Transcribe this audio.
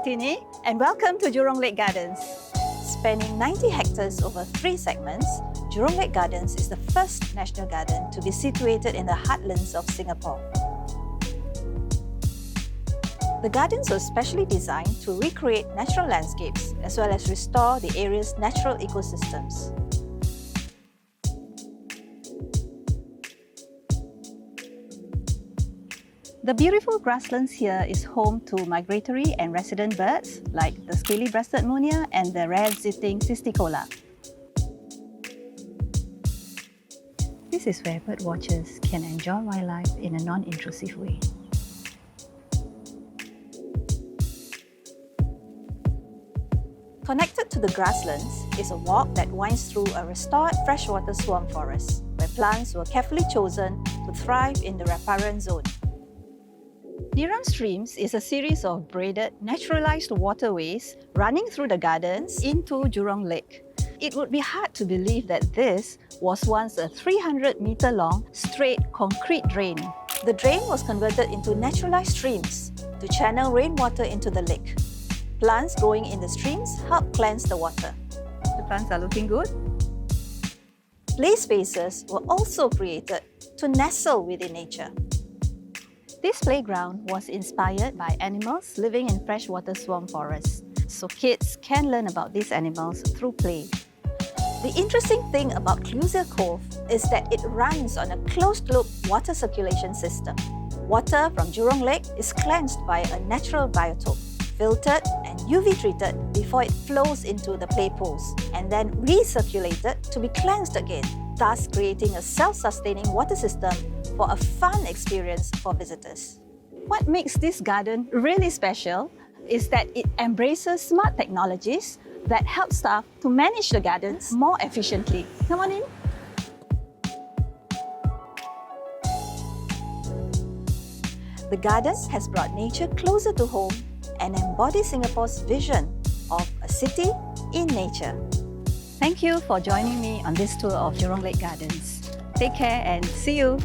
Kartini and welcome to Jurong Lake Gardens. Spanning 90 hectares over 3 segments, Jurong Lake Gardens is the first national garden to be situated in the heartlands of Singapore. The gardens were specially designed to recreate natural landscapes as well as restore the area's natural ecosystems. The beautiful grasslands here is home to migratory and resident birds like the scaly-breasted munia and the rare-visiting cisticola. This is where bird watchers can enjoy wildlife in a non-intrusive way. Connected to the grasslands is a walk that winds through a restored freshwater swamp forest, where plants were carefully chosen to thrive in the riparian zone. Jurong Streams is a series of braided, naturalized waterways running through the gardens into Jurong Lake. It would be hard to believe that this was once a 300-meter-long, straight concrete drain. The drain was converted into naturalized streams to channel rainwater into the lake. Plants growing in the streams help cleanse the water. The plants are looking good. Play spaces were also created to nestle within nature. This playground was inspired by animals living in freshwater swamp forests, so kids can learn about these animals through play. The interesting thing about Clusier Cove is that it runs on a closed-loop water circulation system. Water from Jurong Lake is cleansed by a natural biotope, filtered and UV treated before it flows into the play pools, and then recirculated to be cleansed again, thus creating a self-sustaining water system for a fun experience for visitors. What makes this garden really special is that it embraces smart technologies that help staff to manage the gardens more efficiently. Come on in. The gardens has brought nature closer to home and embodies Singapore's vision of a city in nature. Thank you for joining me on this tour of Jurong Lake Gardens. Take care and see you!